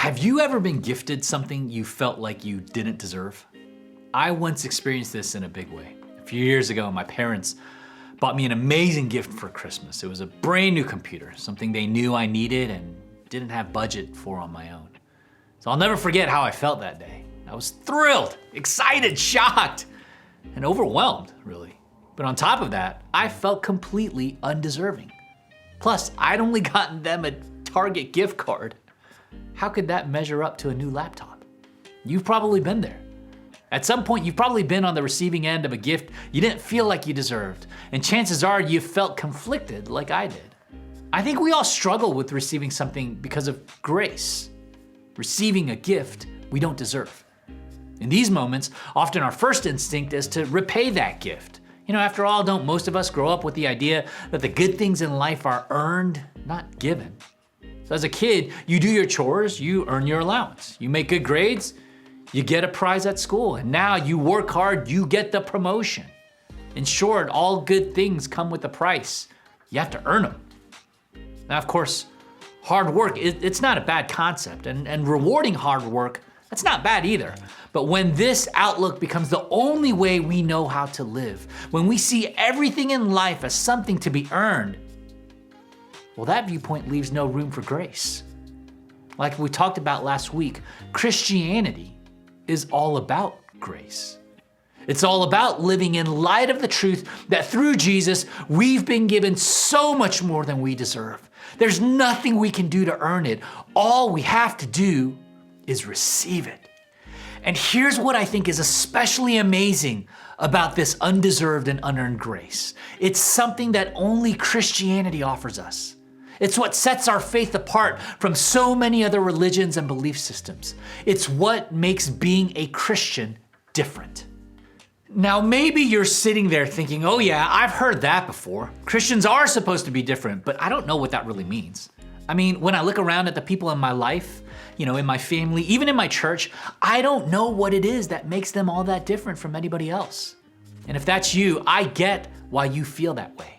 Have you ever been gifted something you felt like you didn't deserve? I once experienced this in a big way. A few years ago, my parents bought me an amazing gift for Christmas. It was a brand new computer, something they knew I needed and didn't have budget for on my own. So I'll never forget how I felt that day. I was thrilled, excited, shocked, and overwhelmed, really. But on top of that, I felt completely undeserving. Plus, I'd only gotten them a Target gift card. How could that measure up to a new laptop? You've probably been there. At some point, you've probably been on the receiving end of a gift you didn't feel like you deserved, and chances are you felt conflicted like I did. I think we all struggle with receiving something because of grace, receiving a gift we don't deserve. In these moments, often our first instinct is to repay that gift. After all, don't most of us grow up with the idea that the good things in life are earned, not given? So as a kid, you do your chores, you earn your allowance. You make good grades, you get a prize at school. And now you work hard, you get the promotion. In short, all good things come with a price. You have to earn them. Now, of course, hard work, it's not a bad concept. And rewarding hard work, that's not bad either. But when this outlook becomes the only way we know how to live, when we see everything in life as something to be earned, well, that viewpoint leaves no room for grace. Like we talked about last week, Christianity is all about grace. It's all about living in light of the truth that through Jesus, we've been given so much more than we deserve. There's nothing we can do to earn it. All we have to do is receive it. And here's what I think is especially amazing about this undeserved and unearned grace. It's something that only Christianity offers us. It's what sets our faith apart from so many other religions and belief systems. It's what makes being a Christian different. Now, maybe you're sitting there thinking, oh yeah, I've heard that before. Christians are supposed to be different, but I don't know what that really means. I mean, when I look around at the people in my life, in my family, even in my church, I don't know what it is that makes them all that different from anybody else. And if that's you, I get why you feel that way.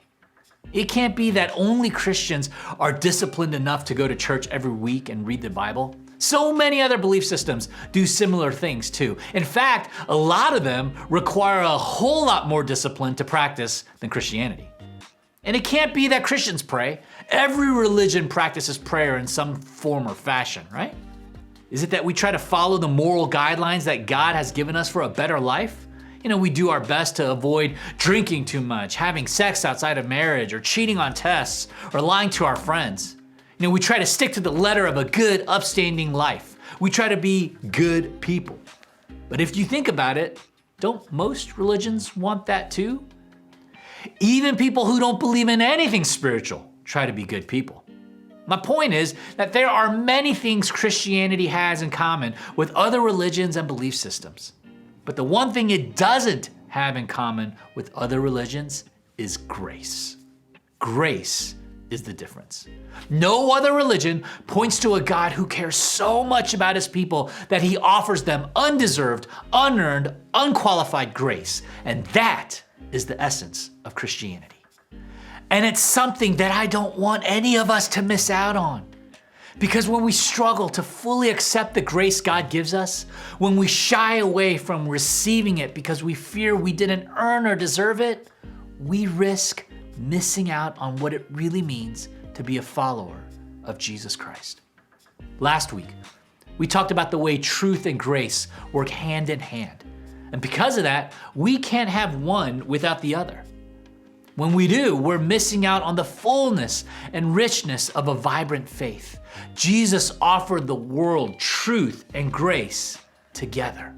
It can't be that only Christians are disciplined enough to go to church every week and read the Bible. So many other belief systems do similar things too. In fact, a lot of them require a whole lot more discipline to practice than Christianity. And it can't be that Christians pray. Every religion practices prayer in some form or fashion, right? Is it that we try to follow the moral guidelines that God has given us for a better life? We do our best to avoid drinking too much, having sex outside of marriage, or cheating on tests, or lying to our friends. We try to stick to the letter of a good, upstanding life. We try to be good people. But if you think about it, don't most religions want that too? Even people who don't believe in anything spiritual try to be good people. My point is that there are many things Christianity has in common with other religions and belief systems. But the one thing it doesn't have in common with other religions is grace. Grace is the difference. No other religion points to a God who cares so much about his people that he offers them undeserved, unearned, unqualified grace. And that is the essence of Christianity. And it's something that I don't want any of us to miss out on. Because when we struggle to fully accept the grace God gives us, when we shy away from receiving it because we fear we didn't earn or deserve it, we risk missing out on what it really means to be a follower of Jesus Christ. Last week, we talked about the way truth and grace work hand in hand. And because of that, we can't have one without the other. When we do, we're missing out on the fullness and richness of a vibrant faith. Jesus offered the world truth and grace together.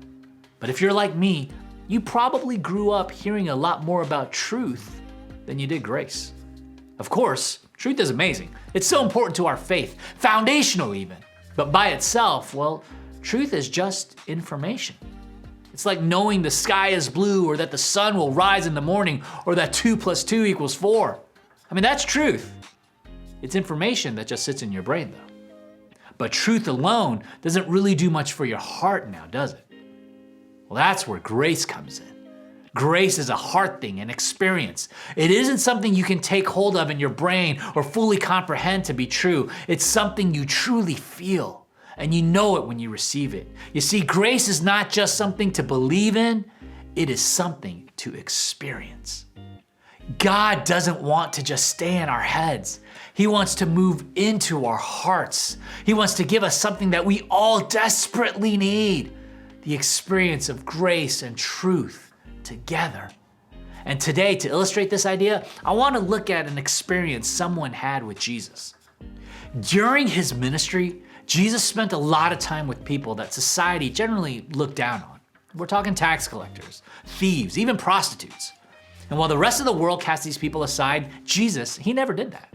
But if you're like me, you probably grew up hearing a lot more about truth than you did grace. Of course, truth is amazing. It's so important to our faith, foundational even. But by itself, well, truth is just information. It's like knowing the sky is blue, or that the sun will rise in the morning, or that 2 + 2 = 4. I mean, that's truth. It's information that just sits in your brain though. But truth alone doesn't really do much for your heart now, does it? Well, that's where grace comes in. Grace is a heart thing, an experience. It isn't something you can take hold of in your brain or fully comprehend to be true. It's something you truly feel. and you know it when you receive it. You see, grace is not just something to believe in, it is something to experience. God doesn't want to just stay in our heads. He wants to move into our hearts. He wants to give us something that we all desperately need, the experience of grace and truth together. And today, to illustrate this idea, I want to look at an experience someone had with Jesus. During his ministry, Jesus spent a lot of time with people that society generally looked down on. We're talking tax collectors, thieves, even prostitutes. And while the rest of the world cast these people aside, Jesus, he never did that.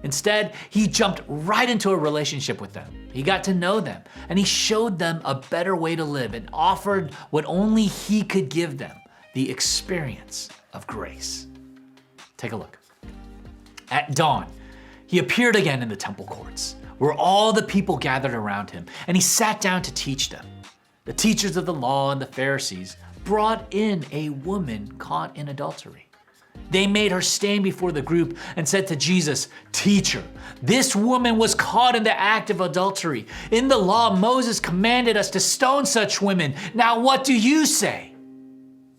Instead, he jumped right into a relationship with them. He got to know them, and he showed them a better way to live and offered what only he could give them, the experience of grace. Take a look. At dawn, he appeared again in the temple courts, where all the people gathered around him, and he sat down to teach them. The teachers of the law and the Pharisees brought in a woman caught in adultery. They made her stand before the group and said to Jesus, "Teacher, this woman was caught in the act of adultery. In the law, Moses commanded us to stone such women. Now what do you say?"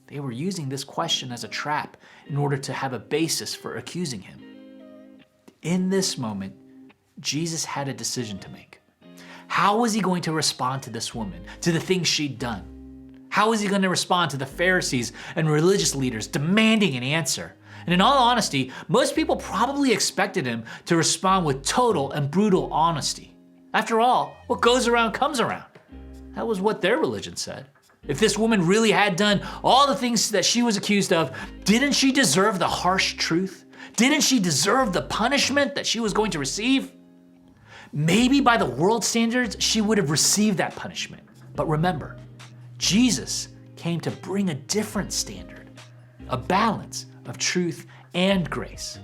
They were using this question as a trap in order to have a basis for accusing him. In this moment, Jesus had a decision to make. How was he going to respond to this woman, to the things she'd done? How was he going to respond to the Pharisees and religious leaders demanding an answer? And in all honesty, most people probably expected him to respond with total and brutal honesty. After all, what goes around comes around. That was what their religion said. If this woman really had done all the things that she was accused of, didn't she deserve the harsh truth? Didn't she deserve the punishment that she was going to receive? Maybe by the world standards, she would have received that punishment. But remember, Jesus came to bring a different standard, a balance of truth and grace.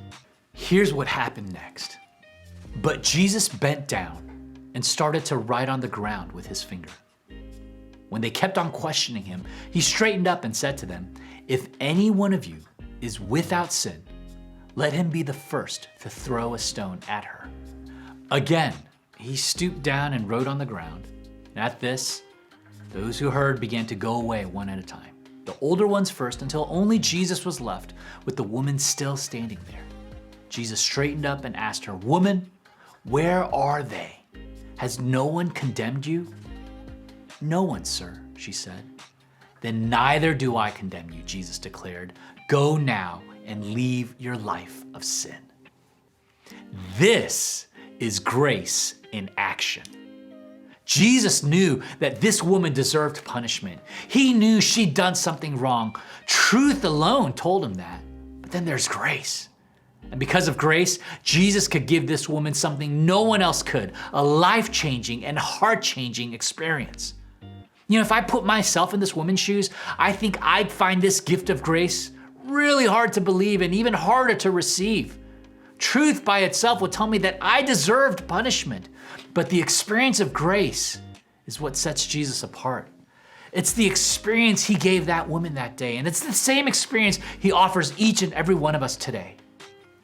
Here's what happened next. But Jesus bent down and started to write on the ground with his finger. When they kept on questioning him, he straightened up and said to them, "If any one of you is without sin, let him be the first to throw a stone at her." Again, he stooped down and wrote on the ground. And at this, those who heard began to go away one at a time, the older ones first, until only Jesus was left with the woman still standing there. Jesus straightened up and asked her, "Woman, where are they? Has no one condemned you?" "No one, sir," she said. "Then neither do I condemn you," Jesus declared. "Go now and leave your life of sin." This is grace in action. Jesus knew that this woman deserved punishment. He knew she'd done something wrong. Truth alone told him that. But then there's grace. And because of grace, Jesus could give this woman something no one else could, a life-changing and heart-changing experience. You know, if I put myself in this woman's shoes, I think I'd find this gift of grace really hard to believe and even harder to receive. Truth by itself would tell me that I deserved punishment, but the experience of grace is what sets Jesus apart. It's the experience he gave that woman that day, and it's the same experience he offers each and every one of us today.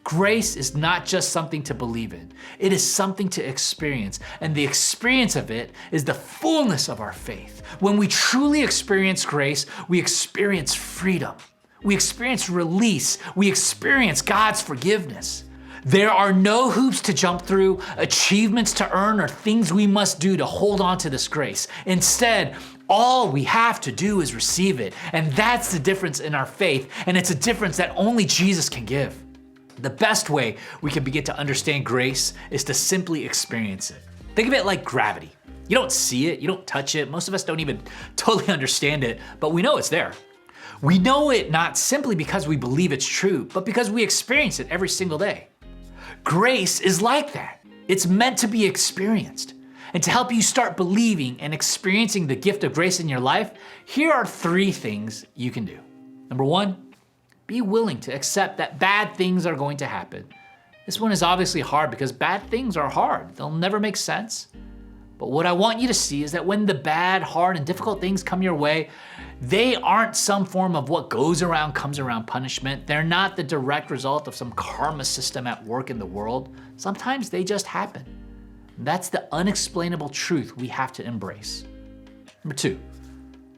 Grace is not just something to believe in. It is something to experience, and the experience of it is the fullness of our faith. When we truly experience grace, we experience freedom. We experience release. We experience God's forgiveness. There are no hoops to jump through, achievements to earn, or things we must do to hold on to this grace. Instead, all we have to do is receive it, and that's the difference in our faith, and it's a difference that only Jesus can give. The best way we can begin to understand grace is to simply experience it. Think of it like gravity. You don't see it, you don't touch it, most of us don't even totally understand it, but we know it's there. We know it not simply because we believe it's true, but because we experience it every single day. Grace is like that. It's meant to be experienced. And to help you start believing and experiencing the gift of grace in your life, here are 3 things you can do. Number 1, be willing to accept that bad things are going to happen. This one is obviously hard because bad things are hard. They'll never make sense. But what I want you to see is that when the bad, hard, and difficult things come your way, they aren't some form of what goes around comes around punishment. They're not the direct result of some karma system at work in the world. Sometimes they just happen. And that's the unexplainable truth we have to embrace. Number 2,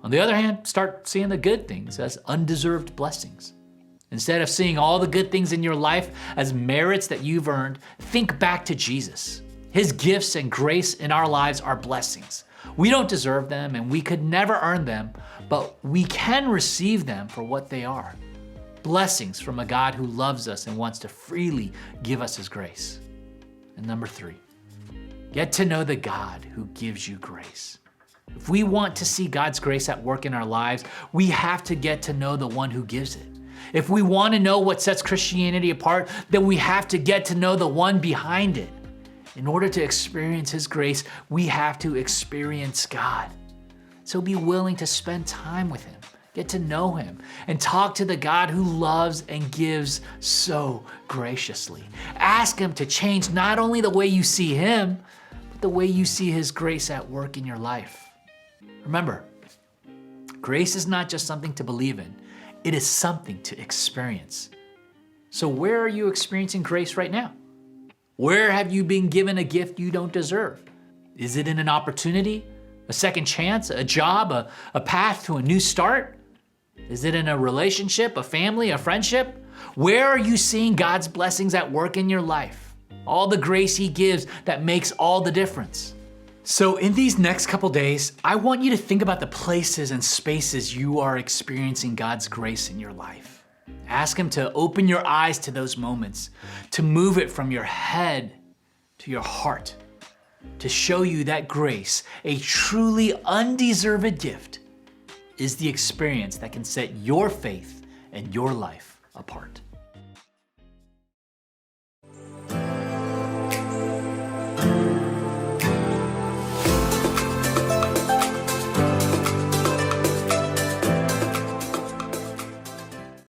on the other hand, start seeing the good things as undeserved blessings. Instead of seeing all the good things in your life as merits that you've earned, think back to Jesus. His gifts and grace in our lives are blessings. We don't deserve them and we could never earn them, but we can receive them for what they are. Blessings from a God who loves us and wants to freely give us his grace. And number 3, get to know the God who gives you grace. If we want to see God's grace at work in our lives, we have to get to know the one who gives it. If we want to know what sets Christianity apart, then we have to get to know the one behind it. In order to experience his grace, we have to experience God. So be willing to spend time with him, get to know him, and talk to the God who loves and gives so graciously. Ask him to change not only the way you see him, but the way you see his grace at work in your life. Remember, grace is not just something to believe in, it is something to experience. So where are you experiencing grace right now? Where have you been given a gift you don't deserve? Is it in an opportunity, a second chance, a job, a path to a new start? Is it in a relationship, a family, a friendship? Where are you seeing God's blessings at work in your life? All the grace he gives that makes all the difference. So in these next couple days, I want you to think about the places and spaces you are experiencing God's grace in your life. Ask him to open your eyes to those moments, to move it from your head to your heart, to show you that grace, a truly undeserved gift, is the experience that can set your faith and your life apart.